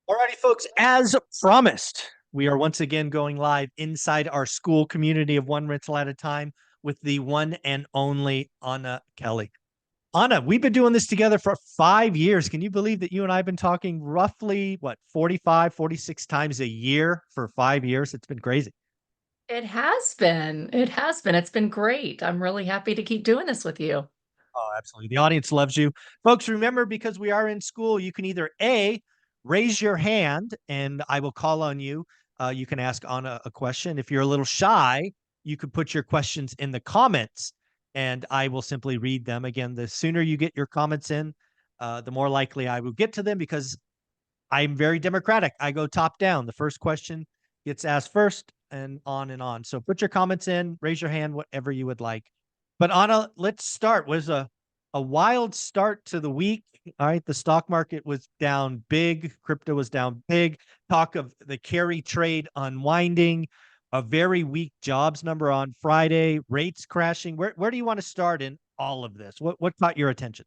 Alrighty, folks, as promised, we are once again going live inside our school community of one rental at a time with the one and only Anna Kelly. Anna, we've been doing this together for 5 years. Can you believe that you and I have been talking roughly, 45, 46 times a year for 5 years? It's been crazy. It has been. It has been. It's been great. I'm really happy to keep doing this with you. Oh, absolutely. The audience loves you. Folks, remember, because we are in school, you can either A, raise your hand and I will call on you. You can ask Anna a question. If you're a little shy, you could put your questions in the comments and I will simply read them. Again, the sooner you get your comments in, the more likely I will get to them because I'm very democratic. I go top down. The first question gets asked first and on and on. So put your comments in, raise your hand, whatever you would like. But Anna, let's start. Was a wild start to the week. All right. The stock market was down big. Crypto was down big. Talk of the carry trade unwinding, a very weak jobs number on Friday, rates crashing. Where do you want to start in all of this? What caught your attention?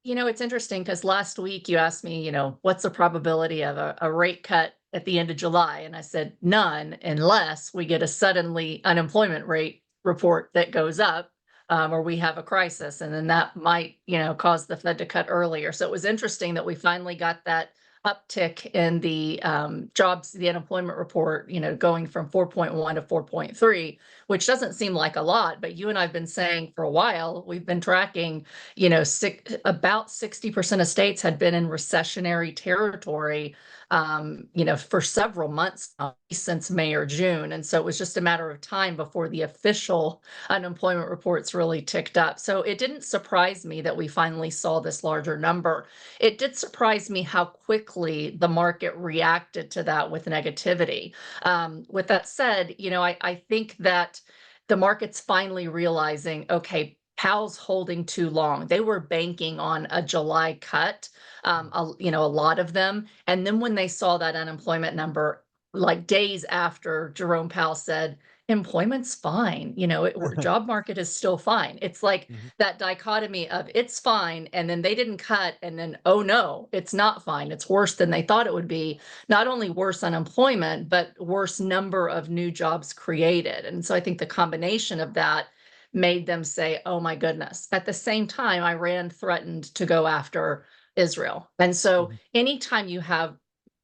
It's interesting because last week you asked me, what's the probability of a rate cut at the end of July? And I said none, unless we get a suddenly unemployment rate report that goes up, or we have a crisis. And then that might, cause the Fed to cut earlier. So it was interesting that we finally got that uptick in the jobs, the unemployment report, going from 4.1 to 4.3, which doesn't seem like a lot. But you and I've been saying for a while, we've been tracking, about 60% of states had been in recessionary territory, for several months now, since May or June. And so it was just a matter of time before the official unemployment reports really ticked up. So it didn't surprise me that we finally saw this larger number. It did surprise me how quickly the market reacted to that with negativity. With that said, I think that the market's finally realizing, okay, Powell's holding too long. They were banking on a July cut, a lot of them. And then when they saw that unemployment number, like days after Jerome Powell said, employment's fine, job market is still fine. It's like Mhm. that dichotomy of it's fine, and then they didn't cut, and then, oh no, it's not fine. It's worse than they thought it would be. Not only worse unemployment, but worse number of new jobs created. And so I think the combination of that made them say, oh my goodness. At the same time, Iran threatened to go after Israel. And so Mhm. anytime you have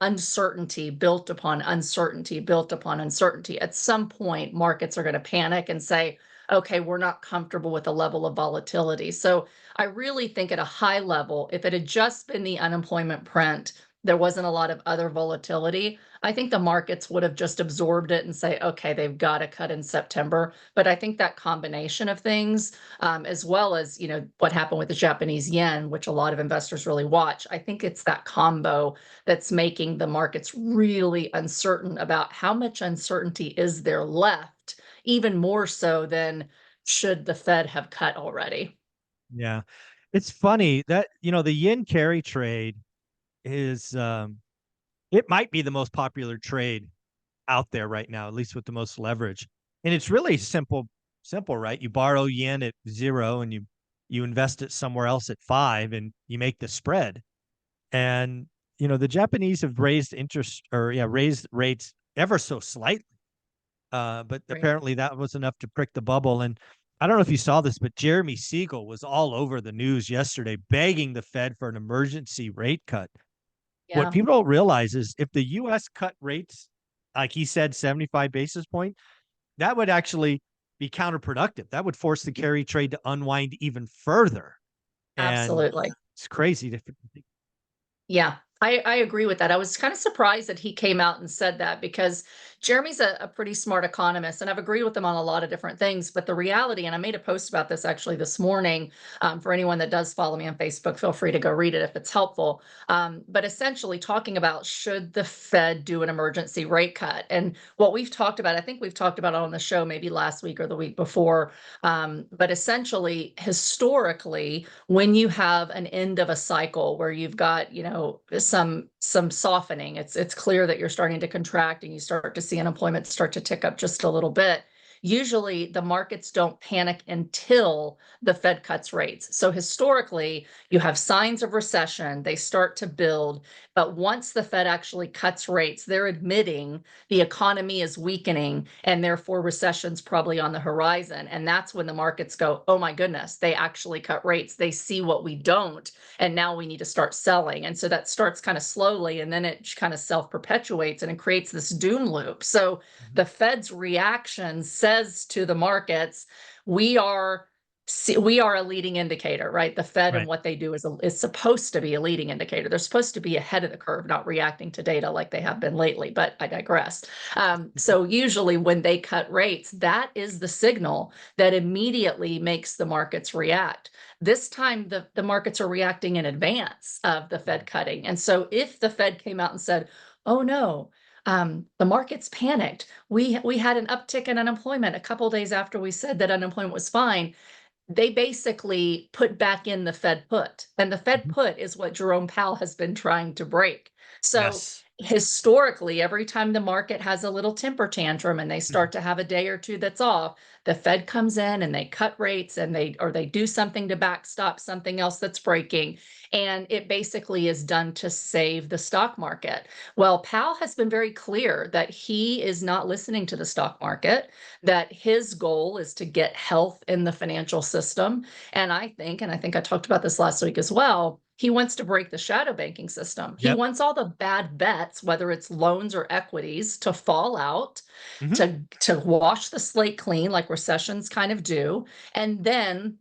uncertainty built upon uncertainty built upon uncertainty, at some point markets are going to panic and say, okay, we're not comfortable with the level of volatility. So I really think at a high level, if it had just been the unemployment print, there wasn't a lot of other volatility, I think the markets would have just absorbed it and say, okay, they've got to cut in September. But I think that combination of things, as well as, what happened with the Japanese yen, which a lot of investors really watch, I think it's that combo that's making the markets really uncertain about how much uncertainty is there left, even more so than should the Fed have cut already. Yeah. It's funny that, the yen carry trade is it might be the most popular trade out there right now, at least with the most leverage. And it's really simple, right? You borrow yen at 0 and you invest it somewhere else at 5 and you make the spread. And the Japanese have raised interest or raised rates ever so slightly. But Right. apparently that was enough to prick the bubble. And I don't know if you saw this, but Jeremy Siegel was all over the news yesterday begging the Fed for an emergency rate cut. What Yeah, people don't realize is if the US cut rates, like he said, 75 basis point, that would actually be counterproductive. That would force the carry trade to unwind even further. And absolutely. it's crazy to Yeah, I agree with that. I was kind of surprised that he came out and said that because Jeremy's a pretty smart economist, and I've agreed with him on a lot of different things. But the reality, and I made a post about this actually this morning, for anyone that does follow me on Facebook, feel free to go read it if it's helpful. But essentially, talking about should the Fed do an emergency rate cut, and what we've talked about, I think we've talked about it on the show maybe last week or the week before. But essentially, historically, when you have an end of a cycle where you've got, some softening, it's clear that you're starting to contract and you start to see unemployment start to tick up just a little bit. usually the markets don't panic until the Fed cuts rates. So historically, you have signs of recession, they start to build, but once the Fed actually cuts rates, they're admitting the economy is weakening and therefore recession's probably on the horizon. And that's when the markets go, oh my goodness, they actually cut rates. They see what we don't, and now we need to start selling. And so that starts kind of slowly, and then it kind of self-perpetuates and it creates this doom loop. So Mhm. the Fed's reaction says to the markets, we are we are a leading indicator, right? The Fed and Right. what they do is supposed to be a leading indicator. They're supposed to be ahead of the curve, not reacting to data like they have been lately, but I digress. So usually when they cut rates, that is the signal that immediately makes the markets react. This time, the markets are reacting in advance of the Fed cutting. And so if the Fed came out and said, oh no, the market's panicked. We had an uptick in unemployment a couple days after we said that unemployment was fine. They basically put back in the Fed put, and the Fed Mhm. put is what Jerome Powell has been trying to break. So Yes. historically, every time the market has a little temper tantrum and they Mhm. start to have a day or two that's off, the Fed comes in and they cut rates, and they do something to backstop something else that's breaking. And it basically is done to save the stock market. Well, Powell has been very clear that he is not listening to the stock market, that his goal is to get health in the financial system. And I think I talked about this last week as well, he wants to break the shadow banking system. He Yep. wants all the bad bets, whether it's loans or equities, to fall out, Mhm. to wash the slate clean like recessions kind of do. And then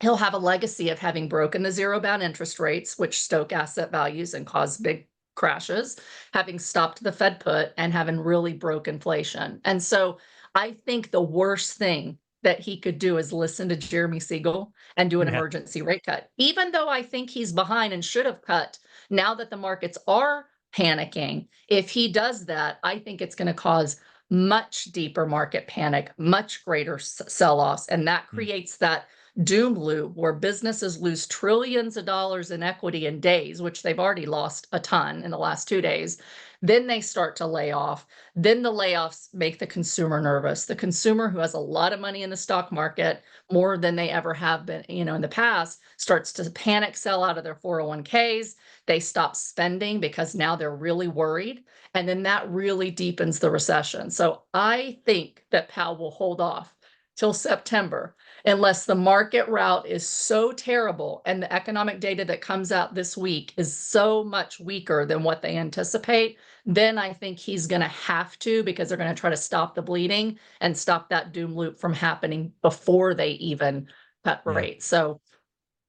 he'll have a legacy of having broken the zero bound interest rates, which stoke asset values and cause big crashes, having stopped the Fed put, and having really broke inflation. And so I think the worst thing that he could do is listen to Jeremy Siegel and do an Yeah. emergency rate cut. Even though I think he's behind and should have cut, now that the markets are panicking, if he does that, I think it's going to cause much deeper market panic, much greater sell-offs, and that Mm. creates that doom loop where businesses lose trillions of dollars in equity in days, which they've already lost a ton in the last 2 days. Then they start to lay off. Then the layoffs make the consumer nervous. The consumer, who has a lot of money in the stock market, more than they ever have been, in the past, starts to panic sell out of their 401ks. They stop spending because now they're really worried. And then that really deepens the recession. So I think that Powell will hold off till September unless the market rout is so terrible and the economic data that comes out this week is so much weaker than what they anticipate. Then I think he's going to have to, because they're going to try to stop the bleeding and stop that doom loop from happening before they even cut Yeah. rates. So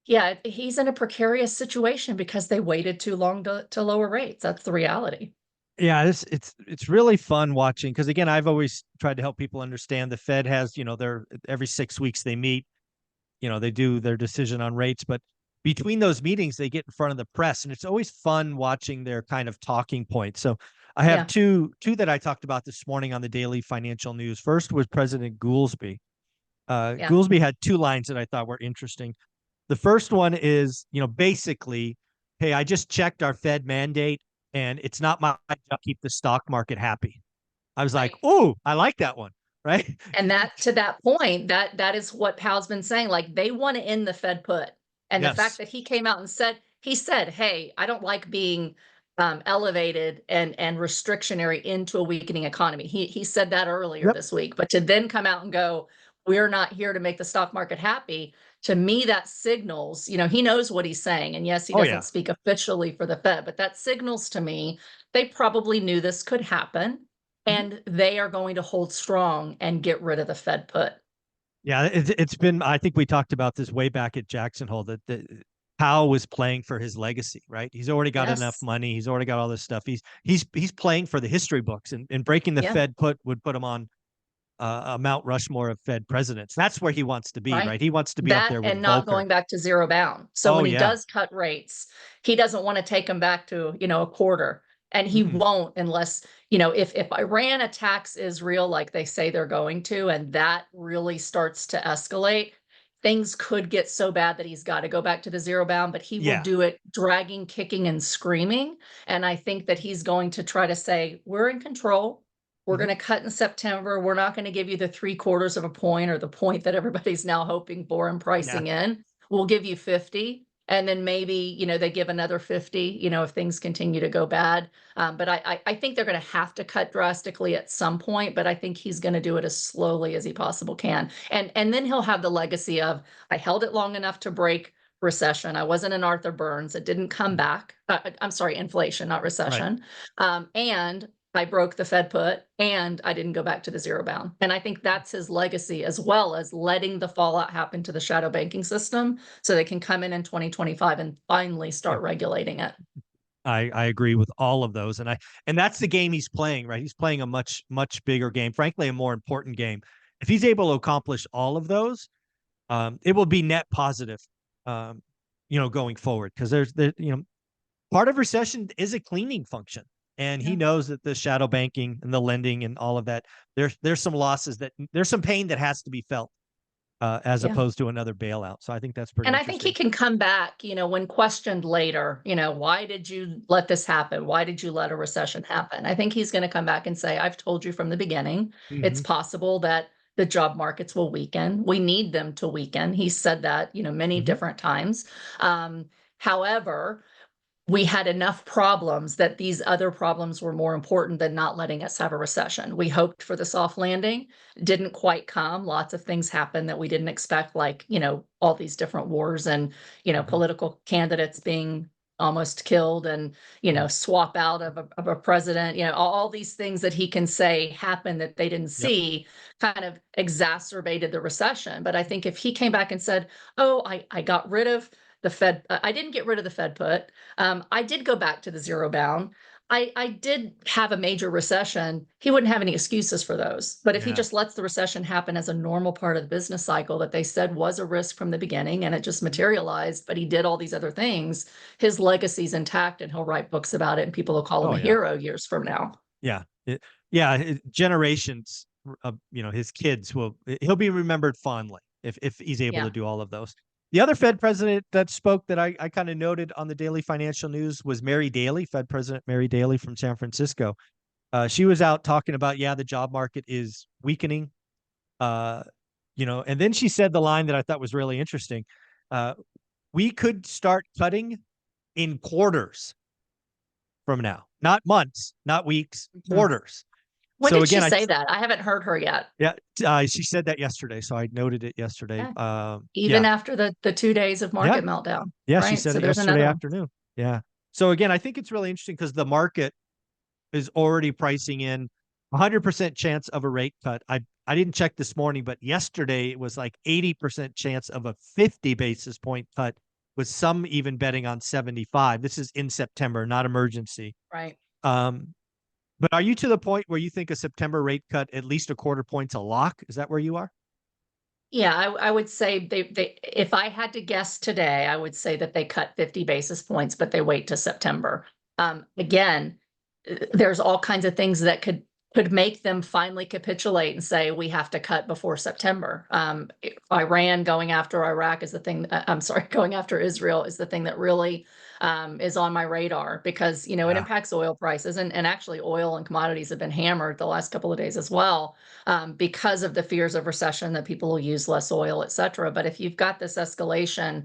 yeah, he's in a precarious situation because they waited too long to lower rates. That's the reality. Yeah, it's really fun watching because again, I've always tried to help people understand the Fed has, their every 6 weeks they meet, they do their decision on rates, but between those meetings, they get in front of the press, and it's always fun watching their kind of talking points. So I have Yeah, two that I talked about this morning on the daily financial news. First was President Goolsby. yeah, Goolsby had two lines that I thought were interesting. The first one is, basically, hey, I just checked our Fed mandate, and it's not my job to keep the stock market happy. I was like, right. oh, I like that one, right? And that, to that point, that is what Powell's been saying. Like, they want to end the Fed put. And the fact Yes. that he came out and said, hey, I don't like being elevated and restrictionary into a weakening economy. He said that earlier Yep. this week. But to then come out and go, we're not here to make the stock market happy. To me, that signals, he knows what he's saying. And yes, he Oh doesn't yeah. speak officially for the Fed, but that signals to me they probably knew this could happen, Mhm. and they are going to hold strong and get rid of the Fed put. Yeah, it's been. I think we talked about this way back at Jackson Hole that Powell was playing for his legacy, right? He's already got enough Yes. money. He's already got all this stuff. He's playing for the history books, and breaking the Yeah. Fed put would put him on a Mount Rushmore of Fed presidents. That's where he wants to be, Right. right? He wants to be up That, there and with not Volcker. going back to zero bound. So Oh when he yeah. does cut rates, he doesn't want to take them back to, a quarter. And he Mm-mm. won't unless, if Iran attacks Israel like they say they're going to, and that really starts to escalate, things could get so bad that he's got to go back to the zero bound, but he will Yeah. do it dragging, kicking, and screaming. And I think that he's going to try to say, we're in control. We're going to cut in September. We're not going to give you the 3/4 of a point or the point that everybody's now hoping for and Yeah. pricing in. We'll give you 50. And then maybe, they give another 50, if things continue to go bad. But I think they're going to have to cut drastically at some point, but I think he's going to do it as slowly as he possibly can. And then he'll have the legacy of, I held it long enough to break recession. I wasn't an Arthur Burns. It didn't come back. I'm sorry, inflation, not Right. recession. And I broke the Fed put and I didn't go back to the zero bound. And I think that's his legacy, as well as letting the fallout happen to the shadow banking system so they can come in 2025 and finally Yeah. start regulating it. I agree with all of those. And that's the game he's playing, right? He's playing a much bigger game, frankly, a more important game. If he's able to accomplish all of those, it will be net positive, going forward. Because part of recession is a cleaning function. And he Yeah. knows that the shadow banking and the lending and all of that, there's some losses there's some pain that has to be felt, as Yeah. opposed to another bailout. So I think that's pretty And I think he interesting. can come back, when questioned later, why did you let this happen? Why did you let a recession happen? I think he's going to come back and say, I've told you from the beginning, it's Hmm. possible that the job markets will weaken. We need them to weaken. He said that, many Hmm. different times. However, we had enough problems that these other problems were more important than not letting us have a recession. We hoped for the soft landing, didn't quite come. Lots of things happened that we didn't expect, like, all these different wars and, Hmm. political candidates being almost killed and, Hmm. swap out of a president, all these things that he can say happened that they didn't Yep. see kind of exacerbated the recession. But I think if he came back and said, oh, I got rid of the Fed, I didn't get rid of the Fed put. I did go back to the zero bound. I did have a major recession. He wouldn't have any excuses for those. But if he Yeah. just lets the recession happen as a normal part of the business cycle that they said was a risk from the beginning and it just materialized, but he did all these other things, his legacy's intact and he'll write books about it and people will call him Oh a yeah. hero years from now. Yeah. Generations of, his kids he'll be remembered fondly if he's able Yeah. to do all of those. The other Fed president that spoke that I kind of noted on the daily financial news was Mary Daly, Fed President Mary Daly from San Francisco. She was out talking about, the job market is weakening. Uh, and then she said the line that I thought was really interesting. Uh, we could start cutting in quarters from now, not months, not weeks, Mhm. quarters. When So did she again, say that? I haven't heard her yet. yeah, she said that yesterday, so I noted it yesterday. Yeah. Yeah, Even after the 2 days of yeah, market meltdown, yeah, she right? said So it there's yesterday another one. afternoon. Yeah. So again, I think it's really interesting because the market is already pricing in 100% chance of a rate cut. I didn't check this morning, but yesterday it was like 80% chance of a 50 basis point cut, with some even betting on 75. This is in September, not emergency. Right. Um, but are you to the point where you think a September rate cut, at least a quarter point's a lock? Is that where you are? Yeah, I would say they if I had to guess today, I would say that they cut 50 basis points, but they wait to September. Again, there's all kinds of things that could make them finally capitulate and say we have to cut before September. Iran going after Iraq is the thing. I'm sorry, going after Israel is the thing that really is on my radar because it Yeah. impacts oil prices and actually oil and commodities have been hammered the last couple of days as well because of the fears of recession that people will use less oil, et cetera. But if you've got this escalation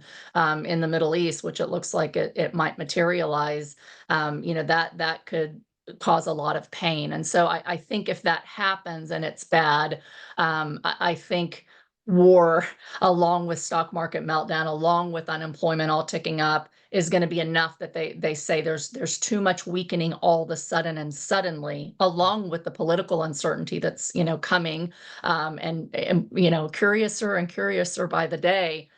in the Middle East, which it looks like it might materialize, that could cause a lot of pain. And so I think if that happens and it's bad, I think war, along with stock market meltdown, along with unemployment all ticking up, is going to be enough that they say there's too much weakening all of a sudden and suddenly, along with the political uncertainty that's coming, and curiouser and curiouser by the day.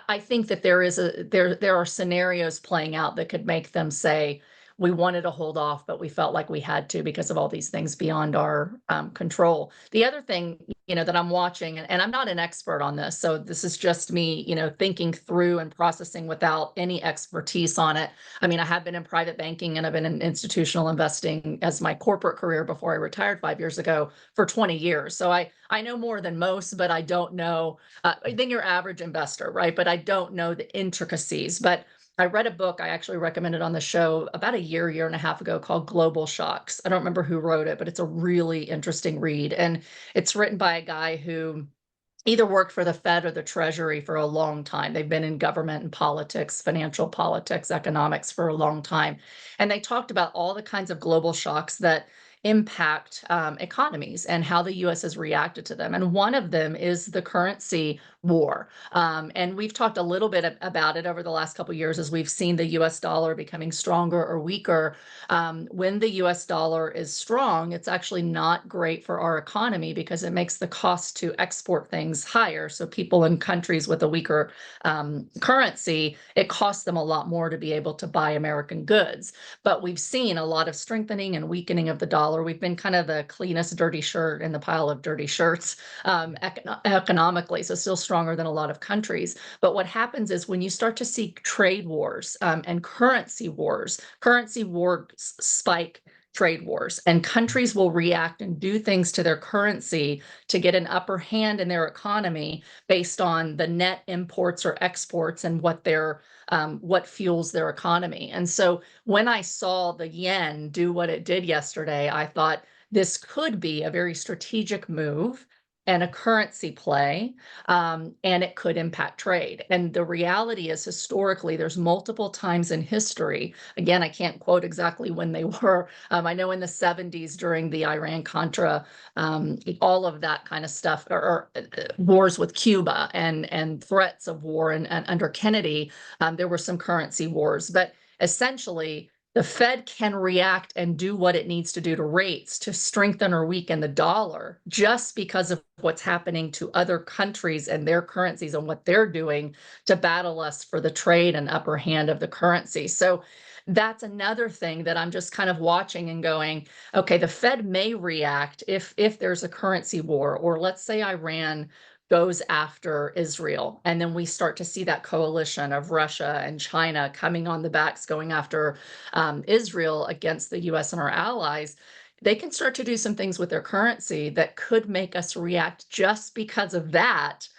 I think that there are scenarios playing out that could make them say we wanted to hold off, but we felt like we had to because of all these things beyond our control. The other thing, that I'm watching, and I'm not an expert on this, so this is just me, thinking through and processing without any expertise on it. I mean, I have been in private banking and I've been in institutional investing as my corporate career before I retired 5 years ago for 20 years. So I know more than most, but I don't know than your average investor, right? But I don't know the intricacies. But I read a book I actually recommended on the show about a year and a half ago called Global Shocks. I don't remember who wrote it, but it's a really interesting read. And it's written by a guy who either worked for the Fed or the Treasury for a long time. They've been in government and politics, financial politics, economics for a long time. And they talked about all the kinds of global shocks that impact economies and how the US has reacted to them. And one of them is the currency war. And we've talked a little bit about it over the last couple of years as we've seen the US dollar becoming stronger or weaker. When the US dollar is strong, it's actually not great for our economy because it makes the cost to export things higher. So people in countries with a weaker currency, it costs them a lot more to be able to buy American goods. But we've seen a lot of strengthening and weakening of the dollar. We've been kind of the cleanest dirty shirt in the pile of dirty shirts economically, so still stronger than a lot of countries. But what happens is when you start to see trade wars and currency wars spike trade wars, and countries will react and do things to their currency to get an upper hand in their economy based on the net imports or exports and what fuels their economy. And so when I saw the yen do what it did yesterday, I thought this could be a very strategic move and a currency play, and it could impact trade. And the reality is, historically, there's multiple times in history. Again, I can't quote exactly when they were. I know in the 70s during the Iran-Contra, all of that kind of stuff, or wars with Cuba and threats of war, and under Kennedy, there were some currency wars. But essentially, the Fed can react and do what it needs to do to rates to strengthen or weaken the dollar just because of what's happening to other countries and their currencies and what they're doing to battle us for the trade and upper hand of the currency. So that's another thing that I'm just kind of watching and going, okay, the Fed may react if there's a currency war, or let's say Iran goes after Israel. And then we start to see that coalition of Russia and China coming on the backs, going after Israel against the US and our allies. They can start to do some things with their currency that could make us react just because of that,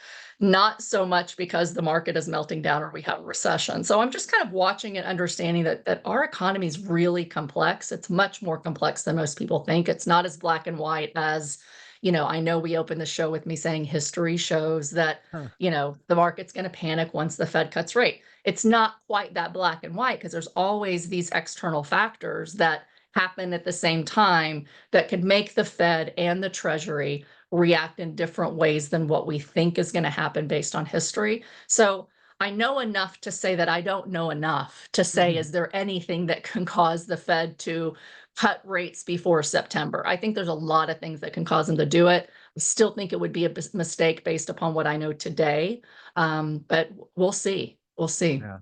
not so much because the market is melting down or we have a recession. So I'm just kind of watching and understanding that our economy is really complex. It's much more complex than most people think. It's not as black and white as, I know we opened the show with me saying history shows that, Huh. the market's going to panic once the Fed cuts rate. It's not quite that black and white because there's always these external factors that happen at the same time that could make the Fed and the Treasury react in different ways than what we think is going to happen based on history. So I know enough to say that I don't know enough to say, Mhm. is there anything that can cause the Fed to cut rates before September? I think there's a lot of things that can cause them to do it. I still think it would be a mistake based upon what I know today. But we'll see. We'll see. Yeah.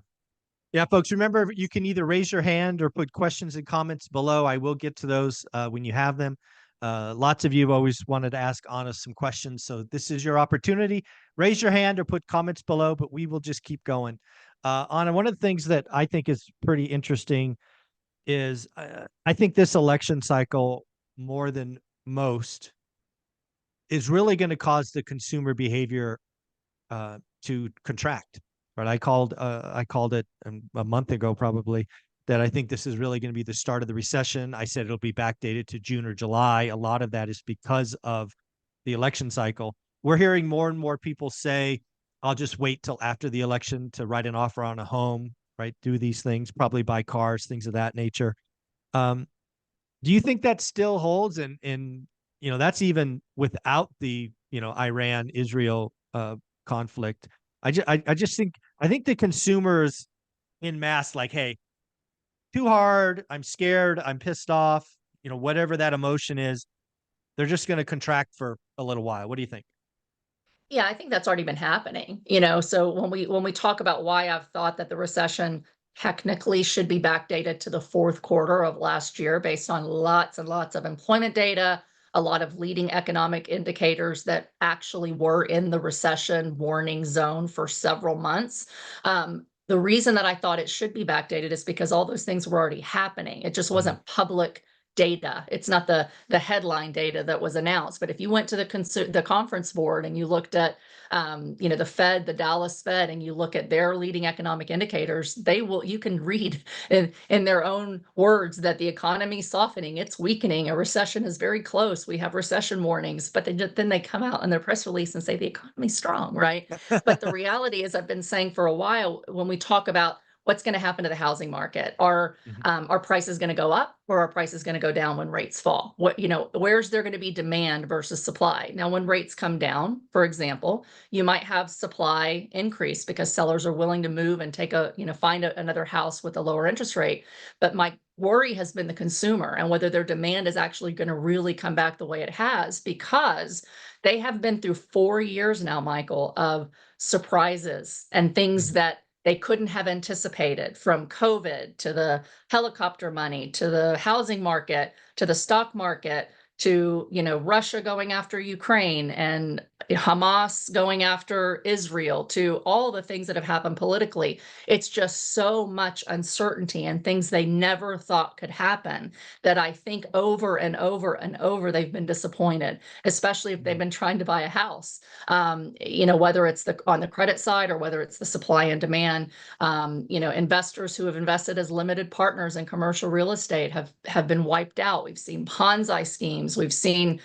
Yeah, folks, remember you can either raise your hand or put questions and comments below. I will get to those when you have them. Lots of you have always wanted to ask Anna some questions, so this is your opportunity. Raise your hand or put comments below, but we will just keep going. Anna, one of the things that I think is pretty interesting is I think this election cycle, more than most, is really going to cause the consumer behavior to contract. Right? I called it a month ago probably that I think this is really going to be the start of the recession. I said it'll be backdated to June or July. A lot of that is because of the election cycle. We're hearing more and more people say, "I'll just wait till after the election to write an offer on a home." Right? Do these things, probably buy cars, things of that nature. Um, do you think that still holds? And that's even without the Iran Israel conflict. I just think I think the consumers in mass like, hey, too hard. I'm scared. I'm pissed off. Whatever that emotion is, they're just going to contract for a little while. What do you think? Yeah, I think that's already been happening. So when we talk about why I've thought that the recession technically should be backdated to the fourth quarter of last year based on lots and lots of employment data, a lot of leading economic indicators that actually were in the recession warning zone for several months. The reason that I thought it should be backdated is because all those things were already happening. It just Mm, wasn't public data. It's not the headline data that was announced. But if you went to the conference board and you looked at the Fed, the Dallas Fed, and you look at their leading economic indicators, you can read in their own words that the economy is softening, it's weakening, a recession is very close. We have recession warnings, but then they come out in their press release and say the economy's strong, right? But the reality is, I've been saying for a while, when we talk about what's going to happen to the housing market, are prices going to go up, or are prices going to go down when rates fall? Where's there going to be demand versus supply? Now, when rates come down, for example, you might have supply increase because sellers are willing to move and find another house with a lower interest rate. But my worry has been the consumer, and whether their demand is actually going to really come back the way it has, because they have been through 4 years now, Michael, of surprises and things that they couldn't have anticipated, from COVID to the helicopter money, to the housing market, to the stock market, to Russia going after Ukraine and Hamas going after Israel, to all the things that have happened politically. It's just so much uncertainty and things they never thought could happen, that I think over and over and over they've been disappointed, especially if they've been trying to buy a house. Whether it's on the credit side or whether it's the supply and demand. Investors who have invested as limited partners in commercial real estate have been wiped out. We've seen Ponzi schemes. We've seen,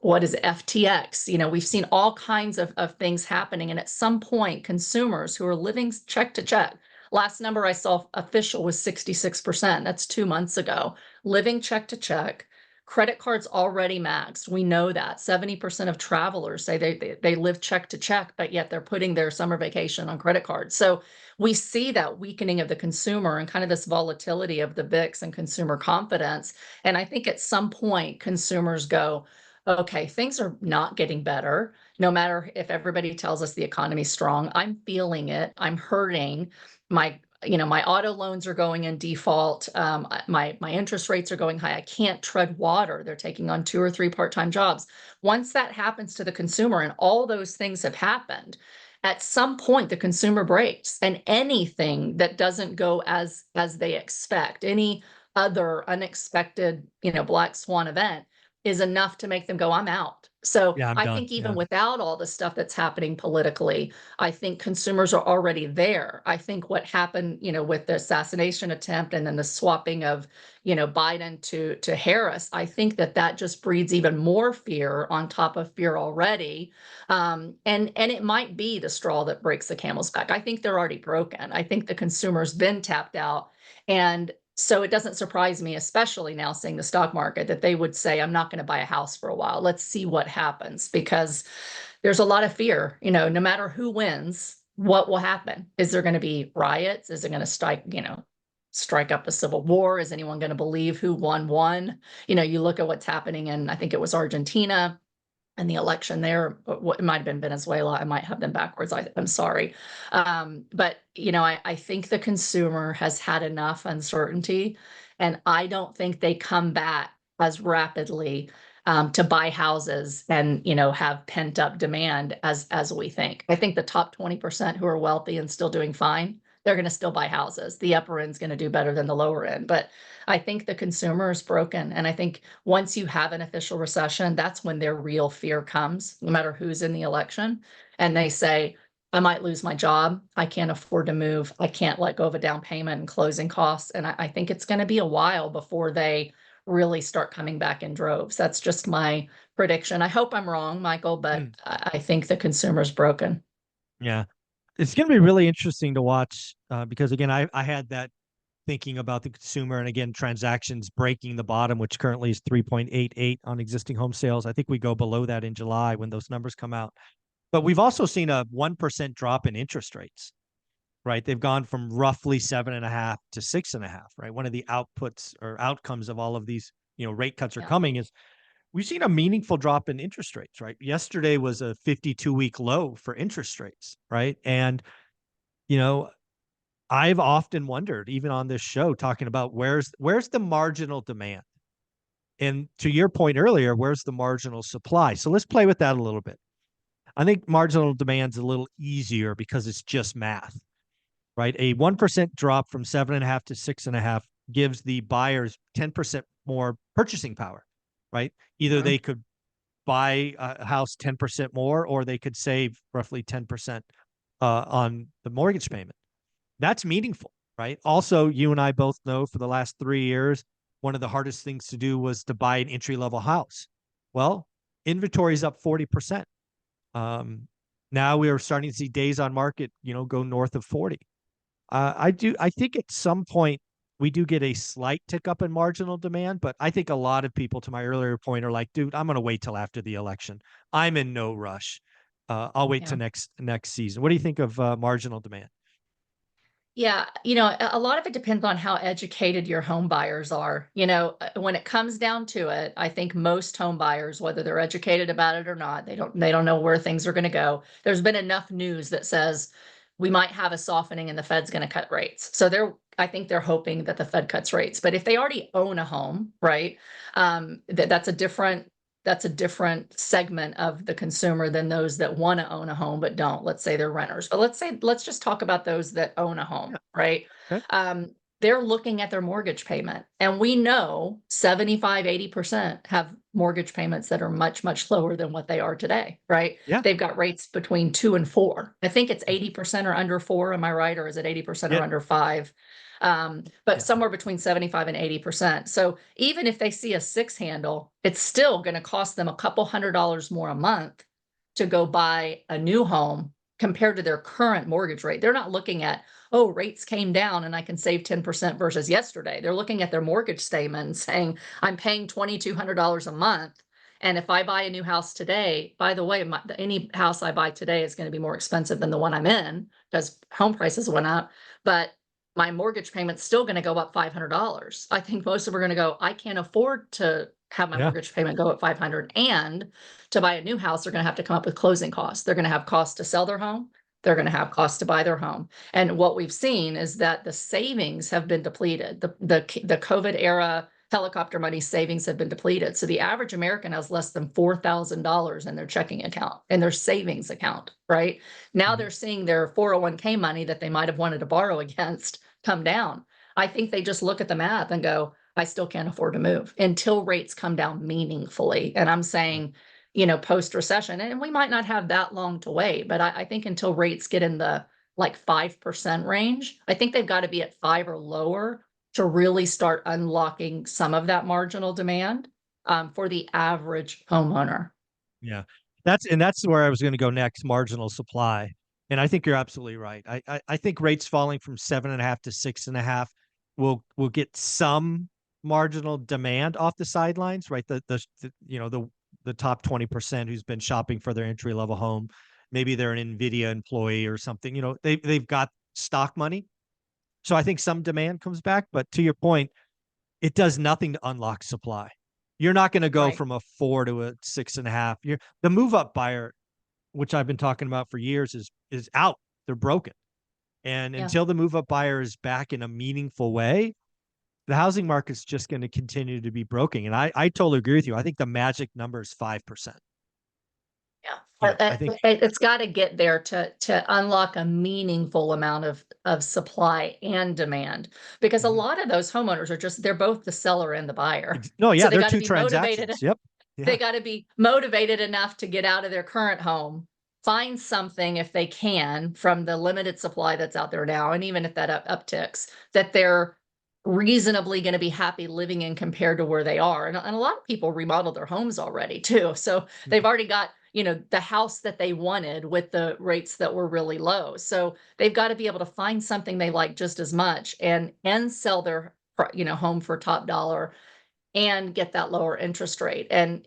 what is it, FTX? We've seen all kinds of things happening. And at some point, consumers who are living check to check, last number I saw official was 66%. That's 2 months ago. Living check to check, credit cards already maxed. We know that 70% of travelers say they live check to check, but yet they're putting their summer vacation on credit cards. So we see that weakening of the consumer and kind of this volatility of the VIX and consumer confidence. And I think at some point consumers go, okay, things are not getting better. No matter if everybody tells us the economy's strong, I'm feeling it. I'm hurting. My auto loans are going in default. My interest rates are going high. I can't tread water. They're taking on 2 or 3 part-time jobs. Once that happens to the consumer, and all those things have happened, at some point the consumer breaks, and anything that doesn't go as they expect, any other unexpected, black swan event, is enough to make them go, I'm out. So Yeah, I'm I done. think even Yeah. without all the stuff that's happening politically, I think consumers are already there. I think what happened, with the assassination attempt and then the swapping of, Biden to Harris, I think that just breeds even more fear on top of fear already. And it might be the straw that breaks the camel's back. I think they're already broken. I think the consumer's been tapped out. And so it doesn't surprise me, especially now seeing the stock market, that they would say, I'm not going to buy a house for a while. Let's see what happens, because there's a lot of fear. No matter who wins, what will happen? Is there going to be riots? Is it going to strike up a civil war? Is anyone going to believe who won? You look at what's happening in, I think it was Argentina, and the election there. It might have been Venezuela. I might have them backwards. I'm sorry. But, I think the consumer has had enough uncertainty, and I don't think they come back as rapidly to buy houses and, have pent up demand as we think. I think the top 20% who are wealthy and still doing fine, they're going to still buy houses. The upper end's going to do better than the lower end. But I think the consumer is broken. And I think once you have an official recession, that's when their real fear comes, no matter who's in the election. And they say, I might lose my job. I can't afford to move. I can't let go of a down payment and closing costs. And I think it's going to be a while before they really start coming back in droves. That's just my prediction. I hope I'm wrong, Michael, but I think the consumer's broken. Yeah. It's going to be really interesting to watch because, again, I had that thinking about the consumer, and again, transactions breaking the bottom, which currently is 3.88 on existing home sales. I think we go below that in July when those numbers come out. But we've also seen a 1% drop in interest rates, right? They've gone from roughly 7.5 to 6.5, right? One of the outputs or outcomes of all of these, rate cuts are coming is we've seen a meaningful drop in interest rates, right? Yesterday was a 52-week low for interest rates, right? And, I've often wondered, even on this show, talking about where's the marginal demand? And to your point earlier, where's the marginal supply? So let's play with that a little bit. I think marginal demand's a little easier because it's just math, right? A 1% drop from 7.5 to 6.5 gives the buyers 10% more purchasing power, right? Either Mhm. they could buy a house 10% more, or they could save roughly 10% on the mortgage payment. That's meaningful, right? Also, you and I both know for the last 3 years, one of the hardest things to do was to buy an entry level house. Well, inventory is up 40%. Um, Now we are starting to see days on market, go north of 40. I think at some point we do get a slight tick up in marginal demand, but I think a lot of people, to my earlier point, are like, dude, I'm going to wait till after the election. I'm in no rush. I'll wait Yeah. till next season. What do you think of marginal demand? Yeah, a lot of it depends on how educated your home buyers are. When it comes down to it, I think most home buyers, whether they're educated about it or not, they don't know where things are going to go. There's been enough news that says we might have a softening and the Fed's going to cut rates. So I think they're hoping that the Fed cuts rates. But if they already own a home, right, that's a different segment of the consumer than those that want to own a home but don't. Let's say they're renters, but let's just talk about those that own a home, Yeah. right? Okay. They're looking at their mortgage payment, and we know 75-80% have mortgage payments that are much, much lower than what they are today, right? Yeah. They've got rates between 2 and 4. I think it's Mhm. 80% or under 4. Am I right? Or is it 80% or Yeah. under 5? But Yeah. somewhere between 75 and 80%. So even if they see a 6 handle, it's still going to cost them a couple $100 more a month to go buy a new home compared to their current mortgage rate. They're not looking at, oh, rates came down and I can save 10% versus yesterday. They're looking at their mortgage statement and saying, I'm paying $2,200 a month. And if I buy a new house today, by the way, any house I buy today is going to be more expensive than the one I'm in because home prices went up. But my mortgage payment's still going to go up $500. I think most of them are going to go, I can't afford to have my Yeah. mortgage payment go up 500. And to buy a new house, they're going to have to come up with closing costs. They're going to have costs to sell their home. They're going to have costs to buy their home. And what we've seen is that the savings have been depleted. The COVID era helicopter money savings have been depleted. So the average American has less than $4,000 in their checking account, in their savings account, right? Now Mhm. they're seeing their 401k money that they might have wanted to borrow against come down. I think they just look at the math and go, I still can't afford to move until rates come down meaningfully. And I'm Right. saying, post recession, and we might not have that long to wait, but I think until rates get in the like 5% range, I think they've got to be at 5 or lower to really start unlocking some of that marginal demand for the average homeowner. Yeah. That's where I was going to go next, marginal supply. And I think you're absolutely right. I think rates falling from 7.5 to 6.5 will get some marginal demand off the sidelines, right? The top 20% who's been shopping for their entry level home. Maybe they're an Nvidia employee or something. They've got stock money. So I think some demand comes back. But to your point, it does nothing to unlock supply. You're not going to go Right. from a 4 to a 6.5. The move up buyer, which I've been talking about for years, is out. They're broken. And Yeah. until the move up buyer is back in a meaningful way, the housing market's just going to continue to be broken. And I totally agree with you. I think the magic number is 5%. Yeah. I think It's got to get there to unlock a meaningful amount of supply and demand, because a mhm. lot of those homeowners they're both the seller and the buyer. No, So yeah, they they're got to two be motivated. transactions. Yep. They Yeah. got to be motivated enough to get out of their current home, find something if they can from the limited supply that's out there now, and even if that upticks, that they're reasonably going to be happy living in compared to where they are. And a lot of people remodel their homes already too. So they've Mhm. already got, the house that they wanted with the rates that were really low. So they've got to be able to find something they like just as much and sell their home for top dollar and get that lower interest rate. And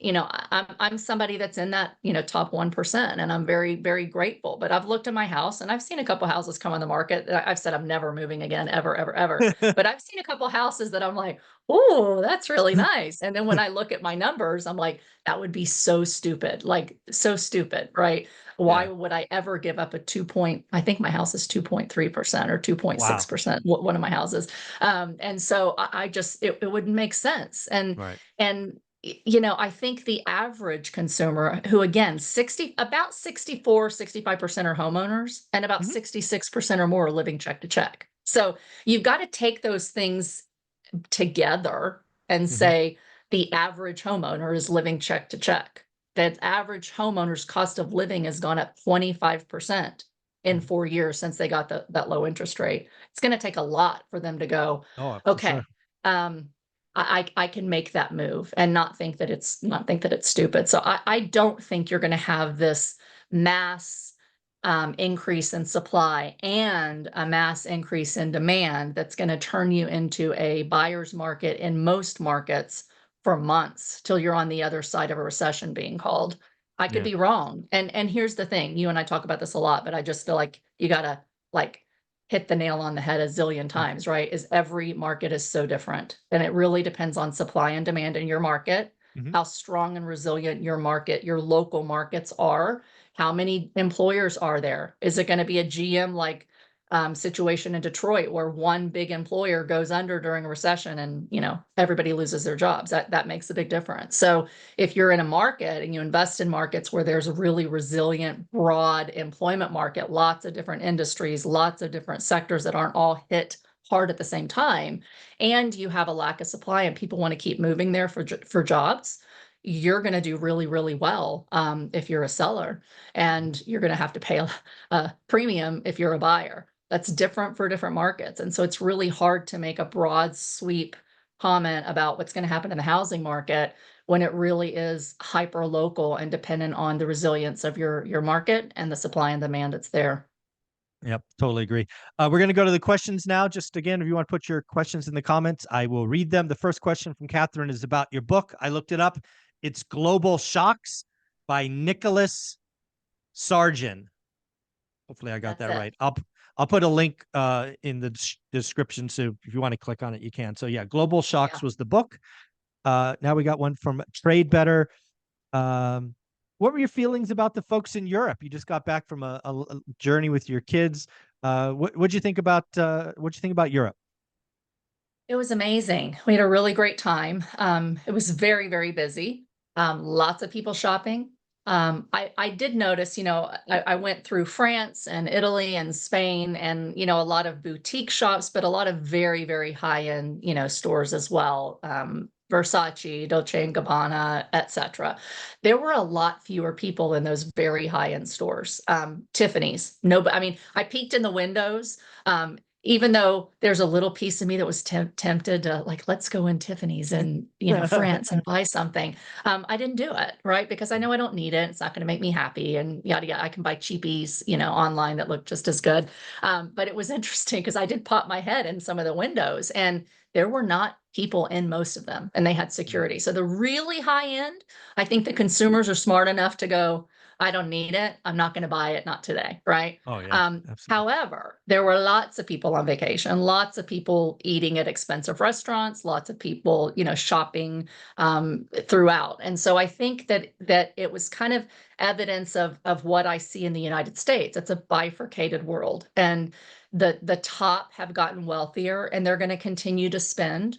I'm somebody that's in that top 1%, and I'm very, very grateful. But I've looked at my house and I've seen a couple houses come on the market that I've said I'm never moving again, ever, ever, ever. But I've seen a couple houses that I'm like, oh, that's really nice. And then when I look at my numbers, I'm like, that would be so stupid, like so stupid, right? Why Yeah. would I ever give up a 2 point? I think my house is 2.3% or Wow. 2.6%. One of my houses. And so I just it wouldn't make sense. Right. And I think the average consumer, who again, 64-65% are homeowners, and about Mhm. 66% or more are living check to check. So you've got to take those things together and Mhm. say the average homeowner is living check to check. That average homeowner's cost of living has gone up 25% in Mhm. 4 years since they got that low interest rate. It's going to take a lot for them to go, Oh, for sure. okay, um, I can make that move and not think that it's stupid. So I don't think you're going to have this mass increase in supply and a mass increase in demand that's going to turn you into a buyer's market in most markets for months till you're on the other side of a recession being called. I could Yeah. be wrong. And here's the thing, you and I talk about this a lot, but I just feel like you gotta like hit the nail on the head a zillion Mm. times, right? Is every market is so different. And it really depends on supply and demand in your market, Mhm. how strong and resilient your market, your local markets are. How many employers are there? Is it going to be a GM like situation in Detroit where one big employer goes under during a recession and everybody loses their jobs? That makes a big difference. So if you're in a market and you invest in markets where there's a really resilient, broad employment market, lots of different industries, lots of different sectors that aren't all hit hard at the same time, and you have a lack of supply and people want to keep moving there for jobs, you're going to do really, really well if you're a seller, and you're going to have to pay a premium if you're a buyer. That's different for different markets. And so it's really hard to make a broad sweep comment about what's going to happen in the housing market when it really is hyper local and dependent on the resilience of your market and the supply and demand that's there. Yep, totally agree. We're going to go to the questions now. Just again, if you want to put your questions in the comments, I will read them. The first question from Catherine is about your book. I looked it up. It's Global Shocks by Nicholas Sargent. Hopefully, I got That's that it. right. I'll put a link in the description, so if you want to click on it, you can. So yeah, Global Yeah. Shocks was the book. Now we got one from Trade Better. Um, what were your feelings about the folks in Europe? You just got back from a journey with your kids. What'd you think about what'd you think about Europe? It was amazing. We had a really great time. It was very, very busy. Lots of people shopping. I did notice, I went through France and Italy and Spain and, a lot of boutique shops, but a lot of very, very high end, stores as well. Versace, Dolce and Gabbana, etc. There were a lot fewer people in those very high end stores. Tiffany's, no, I mean, I peeked in the windows. Even though there's a little piece of me that was tempted to like, let's go in Tiffany's and France and buy something. I didn't do it, right? Because I know I don't need it. It's not going to make me happy and yada yada. I can buy cheapies, online that look just as good. But it was interesting because I did pop my head in some of the windows and there were not people in most of them and they had security. So the really high end, I think the consumers are smart enough to go, I don't need it. I'm not going to buy it. Not today. Right. Oh yeah, absolutely. However, there were lots of people on vacation, lots of people eating at expensive restaurants, lots of people, shopping throughout. And so I think that it was kind of evidence of what I see in the United States. It's a bifurcated world, and the top have gotten wealthier, and they're going to continue to spend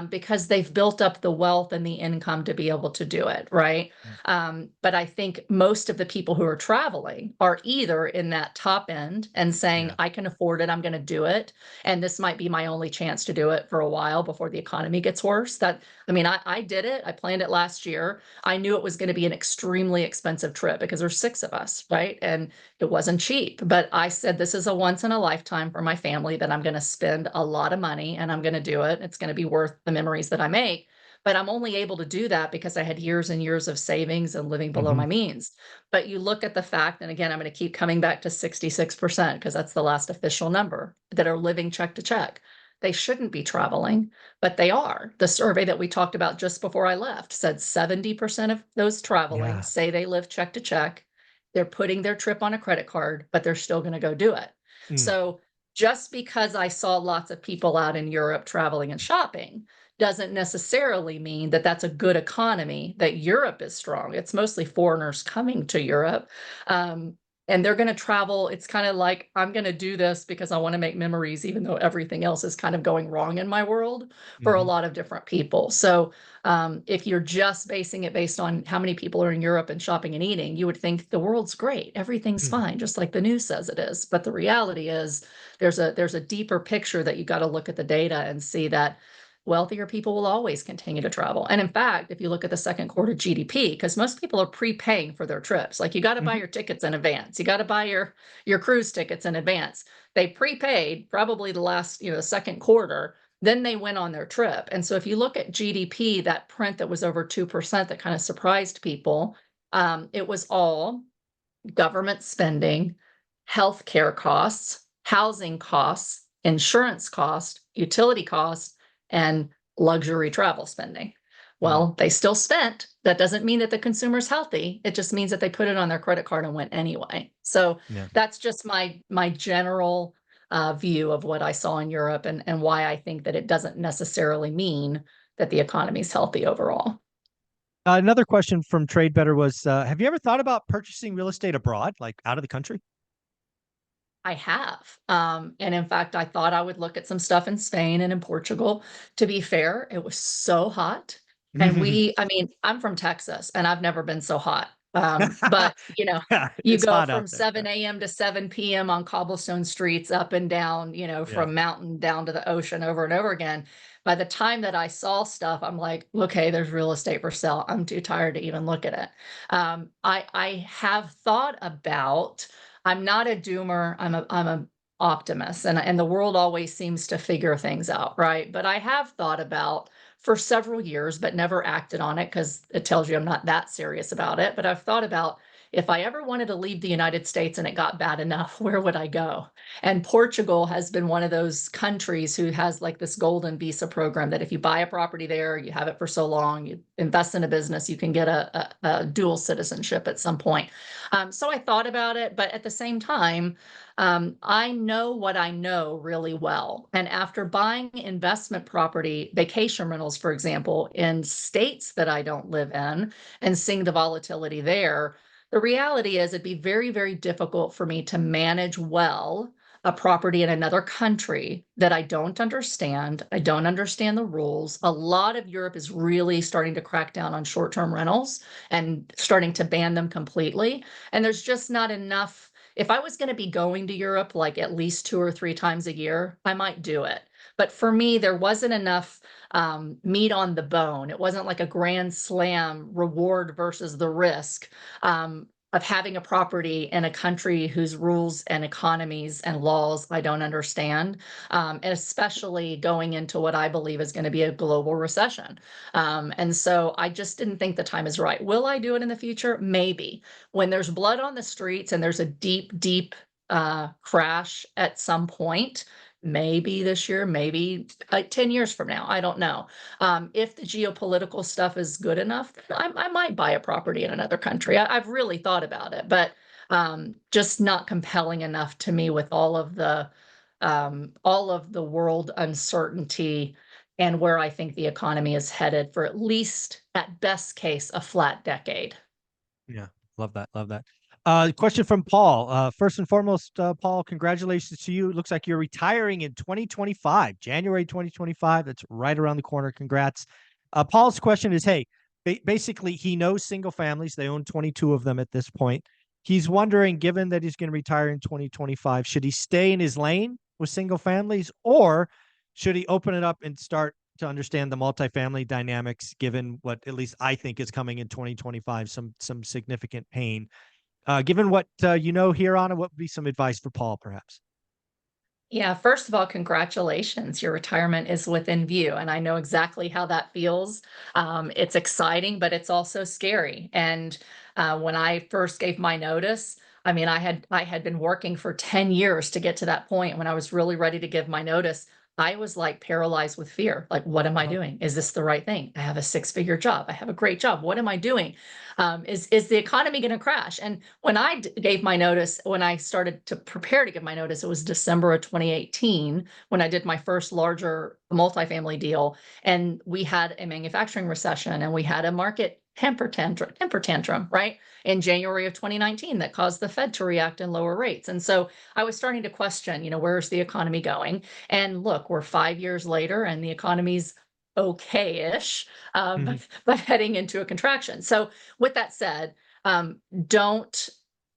because they've built up the wealth and the income to be able to do it, right? Mm. But I think most of the people who are traveling are either in that top end and saying, Yeah. I can afford it, I'm going to do it. And this might be my only chance to do it for a while before the economy gets worse. I did it. I planned it last year. I knew it was going to be an extremely expensive trip because there's 6 of us, right? And it wasn't cheap. But I said, this is a once in a lifetime for my family that I'm going to spend a lot of money and I'm going to do it. It's going to be worth the memories that I make. But I'm only able to do that because I had years and years of savings and living below Hmm. my means. But you look at the fact, and again, I'm going to keep coming back to 66% because that's the last official number that are living check to check. They shouldn't be traveling, but they are. The survey that we talked about just before I left said 70% of those traveling Yeah. say they live check to check. They're putting their trip on a credit card, but they're still going to go do it. Mm. So just because I saw lots of people out in Europe traveling and shopping doesn't necessarily mean that that's a good economy, that Europe is strong. It's mostly foreigners coming to Europe. And they're going to travel. It's kind of like, I'm going to do this because I want to make memories, even though everything else is kind of going wrong in my world for a Hmm. lot of different people. So if you're just basing it based on how many people are in Europe and shopping and eating, you would think the world's great. Everything's Mm. fine, just like the news says it is. But the reality is there's a deeper picture that you got to look at the data and see that wealthier people will always continue to travel. And in fact, if you look at the second quarter GDP, because most people are prepaying for their trips, like you got to buy Mhm. your tickets in advance, you got to buy your cruise tickets in advance. They prepaid probably the last, the second quarter, then they went on their trip. And so if you look at GDP, that print that was over 2% that kind of surprised people, it was all government spending, healthcare costs, housing costs, insurance costs, utility costs, and luxury travel spending. Mm. Well, they still spent. That doesn't mean that the consumer's healthy. It just means that they put it on their credit card and went anyway. So Yeah. that's just my general view of what I saw in Europe, and why I think that it doesn't necessarily mean that the economy is healthy overall. Another question from Trade Better was, have you ever thought about purchasing real estate abroad, like out of the country? I have. And in fact, I thought I would look at some stuff in Spain and in Portugal. To be fair, it was so hot. And I mean, I'm from Texas and I've never been so hot. But Yeah, you it's go hot out from there. Yeah. 7 a.m. to 7 p.m. on cobblestone streets up and down, Yeah. from mountain down to the ocean over and over again. By the time that I saw stuff, I'm like, okay, there's real estate for sale. I'm too tired to even look at it. I have thought about, I'm not a doomer. I'm a optimist, and the world always seems to figure things out, right? But I have thought about for several years, but never acted on it because it tells you I'm not that serious about it. But I've thought about, if I ever wanted to leave the United States and it got bad enough, where would I go? And Portugal has been one of those countries who has like this golden visa program that if you buy a property there, you have it for so long, you invest in a business, you can get a dual citizenship at some point. So I thought about it, but at the same time, I know what I know really well. And after buying investment property, vacation rentals, for example, in states that I don't live in, and seeing the volatility there, the reality is it'd be very, very difficult for me to manage well a property in another country that I don't understand. I don't understand the rules. A lot of Europe is really starting to crack down on short-term rentals and starting to ban them completely. And there's just not enough. If I was going to be going to Europe like at least 2 or 3 times a year, I might do it. But for me, there wasn't enough meat on the bone. It wasn't like a grand slam reward versus the risk. Of having a property in a country whose rules and economies and laws I don't understand, and especially going into what I believe is going to be a global recession. And so I just didn't think the time is right. Will I do it in the future? Maybe. When there's blood on the streets and there's a deep, deep crash at some point, maybe this year, maybe 10 years from now, I don't know. If the geopolitical stuff is good enough, I might buy a property in another country. I've really thought about it, but just not compelling enough to me with all of the world uncertainty and where I think the economy is headed for at least, at best case, a flat decade. Yeah, love that. Love that. Question from Paul. First and foremost, Paul, congratulations to you. It looks like you're retiring in 2025, January 2025. That's right around the corner. Congrats. Paul's question is, hey, basically he knows single families. They own 22 of them at this point. He's wondering, given that he's going to retire in 2025, should he stay in his lane with single families, or should he open it up and start to understand the multifamily dynamics, given what at least I think is coming in 2025, some significant pain. Given what here on it, what would be some advice for Paul, perhaps? Yeah, first of all, congratulations. Your retirement is within view, and I know exactly how that feels. It's exciting, but it's also scary. And when I first gave my notice, I mean, I had been working for 10 years to get to that point. When I was really ready to give my notice, I was like paralyzed with fear. Like, what am I Uh-huh. doing? Is this the right thing? I have a six-figure job. I have a great job. What am I doing? Is the economy going to crash? And when I gave my notice, when I started to prepare to give my notice, it was December of 2018 when I did my first larger multifamily deal. And we had a manufacturing recession and we had a market temper tantrum, right? In January of 2019 that caused the Fed to react and lower rates. And so I was starting to question, where's the economy going? And look, we're 5 years later and the economy's okay-ish, Mhm. but heading into a contraction. So with that said, don't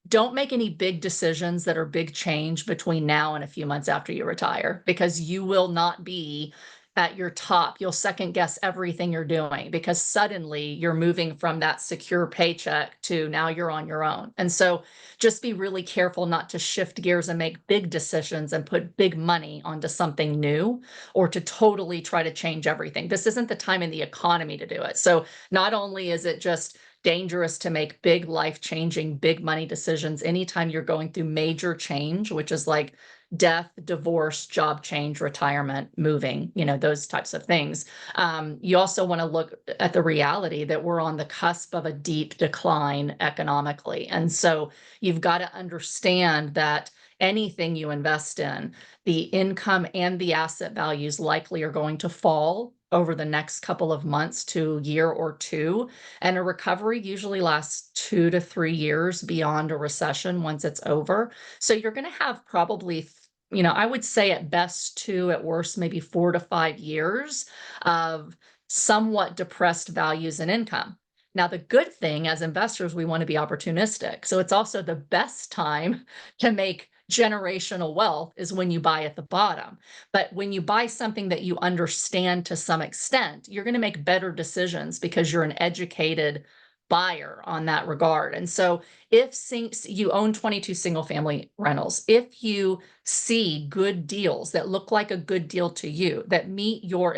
don't make any big decisions that are big change between now and a few months after you retire, because you will not be at your top, you'll second guess everything you're doing because suddenly you're moving from that secure paycheck to now you're on your own. And so just be really careful not to shift gears and make big decisions and put big money onto something new or to totally try to change everything. This isn't the time in the economy to do it. So not only is it just dangerous to make big life-changing, big money decisions anytime you're going through major change, which is like death, divorce, job change, retirement, moving, those types of things. You also want to look at the reality that we're on the cusp of a deep decline economically. And so you've got to understand that anything you invest in, the income and the asset values likely are going to fall over the next couple of months to year or two. And a recovery usually lasts 2 to 3 years beyond a recession once it's over. So you're going to have probably, I would say at best 2, at worst maybe 4 to 5 years of somewhat depressed values and income. Now, the good thing as investors, we want to be opportunistic. So it's also the best time to make generational wealth is when you buy at the bottom. But when you buy something that you understand to some extent, you're going to make better decisions because you're an educated buyer on that regard. And so if you own 22 single family rentals, if you see good deals that look like a good deal to you, that meet your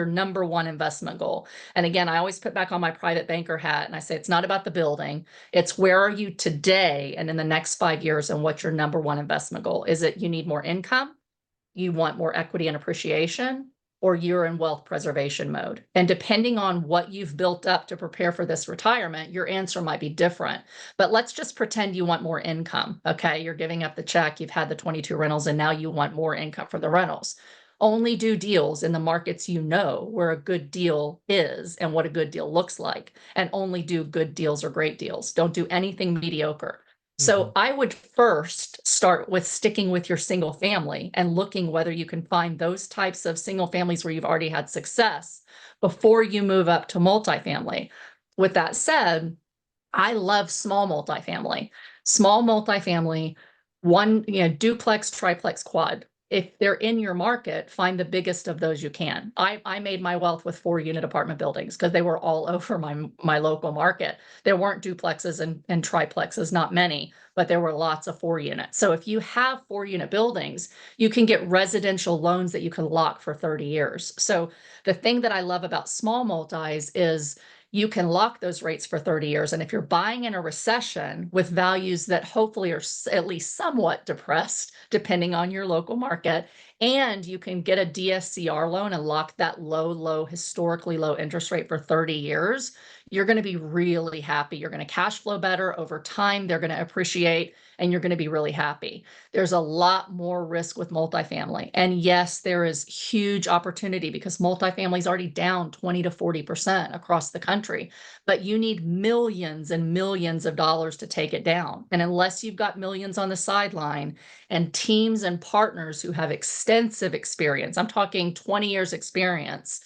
number one investment goal. And again, I always put back on my private banker hat and I say, it's not about the building. It's where are you today and in the next 5 years and what's your number one investment goal? Is it you need more income? You want more equity and appreciation? Or you're in wealth preservation mode. And depending on what you've built up to prepare for this retirement, your answer might be different. But let's just pretend you want more income. Okay, you're giving up the check, you've had the 22 rentals, and now you want more income from the rentals. Only do deals in the markets where a good deal is and what a good deal looks like. And only do good deals or great deals. Don't do anything mediocre. So I would first start with sticking with your single family and looking whether you can find those types of single families where you've already had success before you move up to multifamily. With that said, I love small multifamily. Small multifamily, one, duplex, triplex, quad. If they're in your market, find the biggest of those you can. I made my wealth with 4-unit apartment buildings because they were all over my local market. There weren't duplexes and triplexes, not many, but there were lots of 4-unit. So if you have 4-unit buildings, you can get residential loans that you can lock for 30 years. So the thing that I love about small multis is you can lock those rates for 30 years. And if you're buying in a recession with values that hopefully are at least somewhat depressed, depending on your local market, and you can get a DSCR loan and lock that historically low interest rate for 30 years, you're going to be really happy. You're going to cash flow better over time. They're going to appreciate and you're going to be really happy. There's a lot more risk with multifamily. And yes, there is huge opportunity because multifamily is already down 20 to 40% across the country, but you need millions and millions of dollars to take it down. And unless you've got millions on the sideline and teams and partners who have extensive experience, I'm talking 20 years experience,